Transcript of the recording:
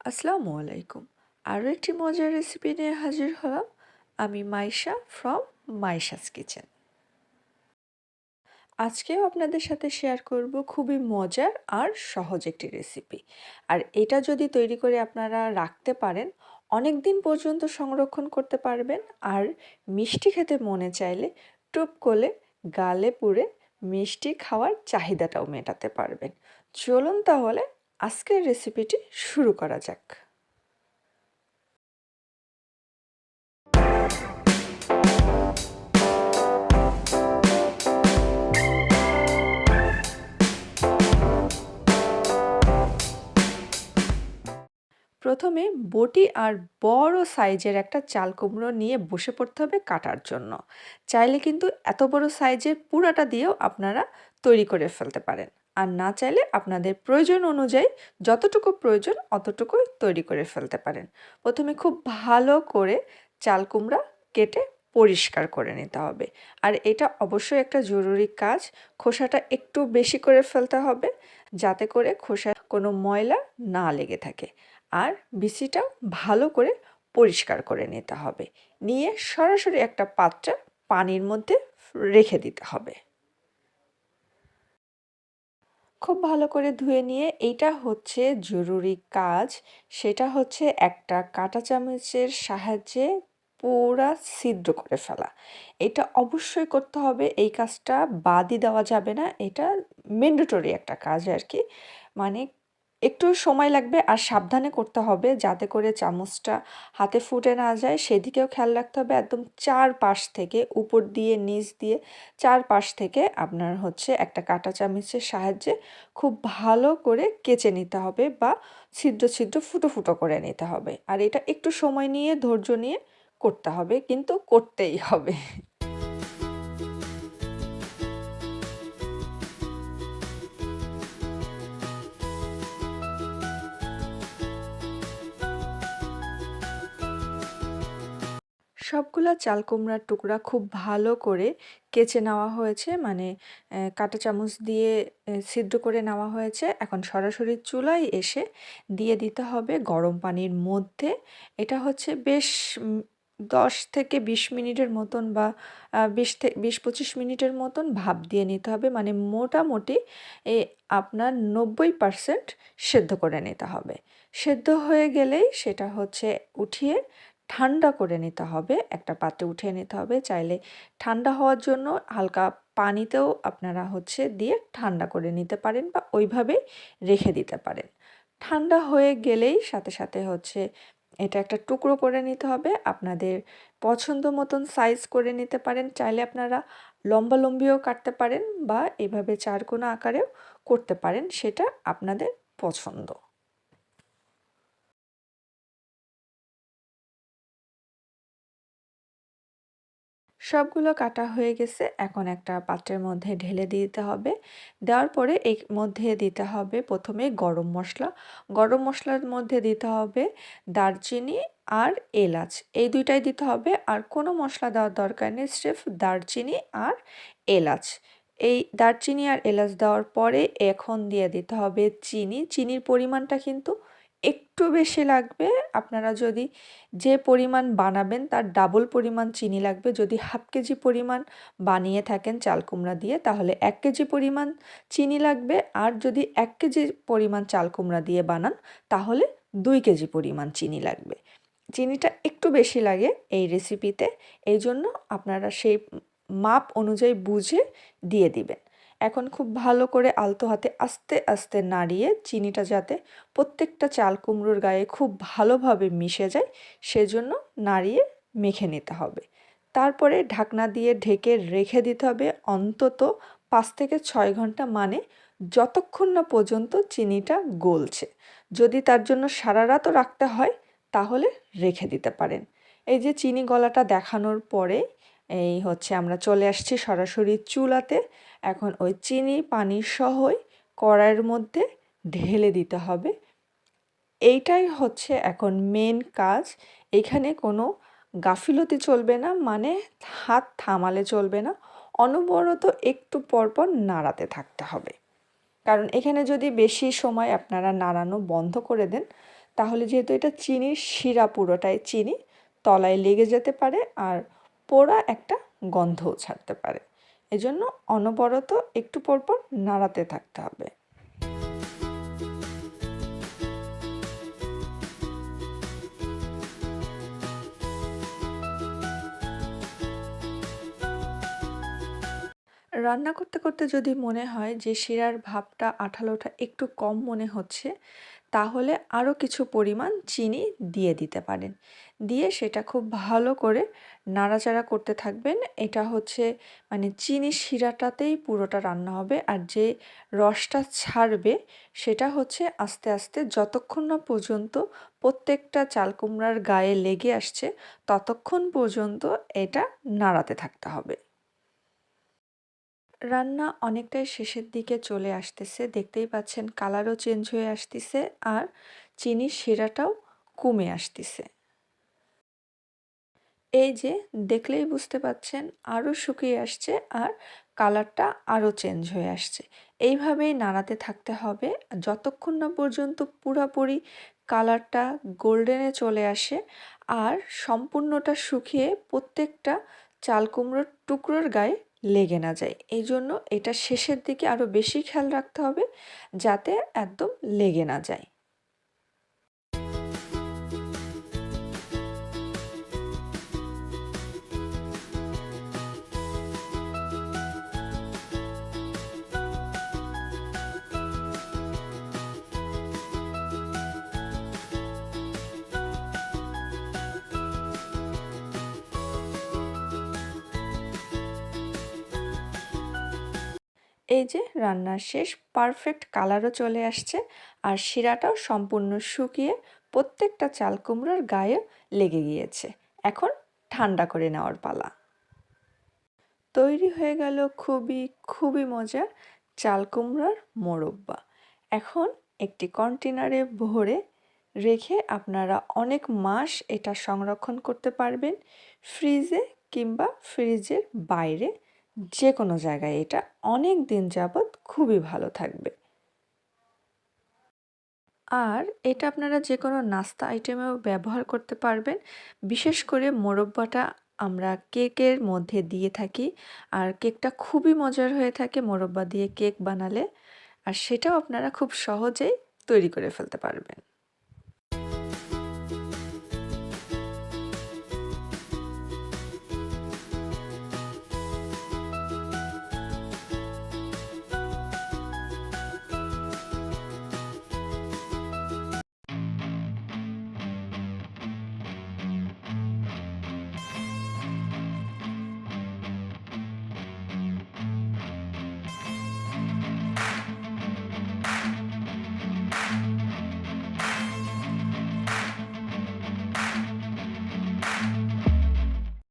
আসসালামু আলাইকুম। আরও একটি মজার রেসিপি নিয়ে হাজির হলাম। আমি মাইশা ফ্রম মাইশাস কিচেন। আজকেও আপনাদের সাথে শেয়ার করব খুবই মজার আর সহজ একটি রেসিপি। আর এটা যদি তৈরি করে আপনারা রাখতে পারেন, অনেক দিন পর্যন্ত সংরক্ষণ করতে পারবেন। আর মিষ্টি খেতে মনে চাইলে টুপ করে গালে পুরে মিষ্টি খাওয়ার চাহিদাটাও মেটাতে পারবেন। চলুন তাহলে আজকের রেসিপিটি শুরু করা যাক। প্রথমে বটি আর বড় সাইজের একটা চাল কুমড়ো নিয়ে বসে পড়তে হবে কাটার জন্য। চাইলে কিন্তু এত বড় সাইজের পুরাটা দিয়েও আপনারা তৈরি করে ফেলতে পারেন। আর না চাইলে আপনাদের প্রয়োজন অনুযায়ী যতটুকু প্রয়োজন অতটুকুই তৈরি করে ফেলতে পারেন। প্রথমে খুব ভালো করে চাল কুমড়া কেটে পরিষ্কার করে নিতে হবে। আর এটা অবশ্যই একটা জরুরি কাজ। খোসাটা একটু বেশি করে ফেলতে হবে, যাতে করে খোসায় কোনো ময়লা না লেগে থাকে। আর বিচিটাও ভালো করে পরিষ্কার করে নিতে হবে। নিয়ে সরাসরি একটা পাত্রে পানির মধ্যে রেখে দিতে হবে। খুব ভালো করে ধুয়ে নিয়ে এইটা হচ্ছে জরুরি কাজ। সেটা হচ্ছে একটা কাঁটা চামচের সাহায্যে পুরা ছিদ্র করে ফেলা। এটা অবশ্যই করতে হবে। এই কাজটা বাদই দেওয়া যাবে না। এটা ম্যান্ডেটরি একটা কাজ আর কি। মানে একটু সময় লাগবে আর সাবধানে করতে হবে, যাতে করে চামচটা হাতে ফুটে না যায় সেদিকেও খেয়াল রাখতে হবে। একদম চারপাশ থেকে উপর দিয়ে নিচ দিয়ে চারপাশ থেকে আপনার হচ্ছে একটা কাঁটা চামচের সাহায্যে খুব ভালো করে কেচে নিতে হবে বা ছিদ্র ছিদ্র ফুটো ফুটো করে নিতে হবে। আর এটা একটু সময় নিয়ে ধৈর্য নিয়ে করতে হবে, কিন্তু করতেই হবে। সবগুলা চাল কুমড়ার টুকরা খুব ভালো করে কেচে নেওয়া হয়েছে, মানে কাঁটা চামচ দিয়ে ছিদ্র করে নেওয়া হয়েছে। এখন সরাসরি চুলায় এসে দিয়ে দিতে হবে গরম পানির মধ্যে। এটা হচ্ছে বেশ 10 থেকে 20 মিনিটের মতন বা 20-25 মিনিটের মতন ভাপ দিয়ে নিতে হবে। মানে মোটামুটি এ আপনার 90% সেদ্ধ করে নিতে হবে। সেদ্ধ হয়ে গেলেই সেটা হচ্ছে উঠিয়ে ঠান্ডা করে নিতে হবে। একটা পাত্রে উঠিয়ে নিতে হবে। চাইলে ঠান্ডা হওয়ার জন্য হালকা পানিতেও আপনারা হচ্ছে দিয়ে ঠান্ডা করে নিতে পারেন বা ওইভাবেই রেখে দিতে পারেন। ঠান্ডা হয়ে গেলেই সাথে সাথে হচ্ছে এটা একটা টুকরো করে নিতে হবে। আপনাদের পছন্দ মতন সাইজ করে নিতে পারেন। চাইলে আপনারা লম্বালম্বিও কাটতে পারেন বা এভাবে চারকোনা আকারেও করতে পারেন। সেটা আপনাদের পছন্দ। সবগুলো কাটা হয়ে গেছে। এখন একটা পাত্রের মধ্যে ঢেলে দিতে হবে। দেওয়ার পরে এর মধ্যে দিতে হবে প্রথমে গরম মসলা। গরম মসলার মধ্যে দিতে হবে দারচিনি আর এলাচ। এই ২ টাই দিতে হবে। আর কোনো মসলা দেওয়ার দরকার নেই। স্রেফ দারচিনি আর এলাচ। এই দারচিনি আর এলাচ দেওয়ার পরে এখন দিয়ে দিতে হবে চিনি। চিনির পরিমাণটা কিন্তু একটু বেশি লাগবে। আপনারা যদি যে পরিমাণ বানাবেন তার ডাবল পরিমাণ চিনি লাগবে। যদি 1/2 কেজি পরিমাণ বানিয়ে থাকেন চাল কুমড়া দিয়ে, তাহলে 1 কেজি পরিমাণ চিনি লাগবে। আর যদি 1 কেজি পরিমাণ চাল কুমড়া দিয়ে বানান, তাহলে 2 কেজি পরিমাণ চিনি লাগবে। চিনিটা একটু বেশি লাগে এই রেসিপিতে। এইজন্য আপনারা সেই মাপ অনুযায়ী বুঝে দিয়ে দিবেন। এখন খুব ভালো করে আলতো হাতে আস্তে আস্তে নাড়িয়ে চিনিটা যাতে প্রত্যেকটা চাল কুমড়োর গায়ে খুব ভালোভাবে মিশে যায়, সেজন্য নাড়িয়ে মেখে নিতে হবে। তারপরে ঢাকনা দিয়ে ঢেকে রেখে দিতে হবে অন্তত 5 থেকে 6 ঘন্টা, মানে যতক্ষণ না পর্যন্ত চিনিটা গলছে। যদি তার জন্য সারা রাতও রাখতে হয় তাহলে রেখে দিতে পারেন। এই যে চিনি গলাটা দেখানোর পরে এই হচ্ছে আমরা চলে আসছি সরাসরি চুলাতে। এখন ওই চিনি পানি সহই কড়াইয়ের মধ্যে ঢেলে দিতে হবে। এইটাই হচ্ছে এখন মেন কাজ। এখানে কোনো গাফিলতি চলবে না, মানে হাত থামালে চলবে না। অনবরত একটু পরপর নাড়াতে থাকতে হবে। কারণ এখানে যদি বেশি সময় আপনারা নাড়ানো বন্ধ করে দেন, তাহলে যেহেতু এটা চিনির শিরা, পুরোটাই চিনি, তলায় লেগে যেতে পারে আর পোড়া একটা গন্ধও ছাড়তে পারে। এজন্য অনবরত একটু পরপর নাড়াতে থাকতে হবে। রান্না করতে করতে যদি মনে হয় যে শিরার ভাপটা আঠালোটা একটু কম মনে হচ্ছে, তাহলে আরও কিছু পরিমাণ চিনি দিয়ে দিতে পারেন। দিয়ে সেটা খুব ভালো করে নাড়াচাড়া করতে থাকবেন। এটা হচ্ছে মানে চিনির শিরাটাতেই পুরোটা রান্না হবে, আর যে রসটা ছাড়বে সেটা হচ্ছে আস্তে আস্তে যতক্ষণ না পর্যন্ত প্রত্যেকটা চাল কুমড়ার গায়ে লেগে আসছে ততক্ষণ পর্যন্ত এটা নাড়াতে থাকতে হবে। রান্না অনেকটাই শেষের দিকে চলে আসতেছে, দেখতেই পাচ্ছেন কালারও চেঞ্জ হয়ে আসতেছে আর চিনির শিরাটাও কমে আসতেছে। এই যে দেখলেই বুঝতে পাচ্ছেন আরও শুকিয়ে আসছে আর কালারটা আরও চেঞ্জ হয়ে আসছে। এইভাবেই নাড়াতে থাকতে হবে যতক্ষণ না পর্যন্ত পুরোপুরি কালারটা গোল্ডেনে চলে আসে আর সম্পূর্ণটা শুকিয়ে প্রত্যেকটা চাল কুমড়োর টুকরোর গায়ে লেগে না যায়। এই জন্য এটা শেষের দিকে আরও বেশি খেয়াল রাখতে হবে যাতে একদম লেগে না যায়। এই যে রান্না শেষ, পারফেক্ট কালারও চলে আসছে আর শিরাটাও সম্পূর্ণ শুকিয়ে প্রত্যেকটা চাল কুমড়োর গায়ে লেগে গিয়েছে। এখন ঠান্ডা করে নেওয়ার পালা। তৈরি হয়ে গেল খুবই খুবই মজার চাল কুমড়ার মোরব্বা। এখন একটি কন্টেনারে ভরে রেখে আপনারা অনেক মাস এটা সংরক্ষণ করতে পারবেন, ফ্রিজে কিংবা ফ্রিজের বাইরে যে কোনো জায়গায় এটা অনেক দিন যাবৎ খুবই ভালো থাকবে। আর এটা আপনারা যে কোনো নাস্তা আইটেমেও ব্যবহার করতে পারবেন। বিশেষ করে মোরব্বাটা আমরা কেকের মধ্যে দিয়ে থাকি আর কেকটা খুবই মজার হয়ে থাকে মোরব্বা দিয়ে কেক বানালে, আর সেটাও আপনারা খুব সহজেই তৈরি করে ফেলতে পারবেন।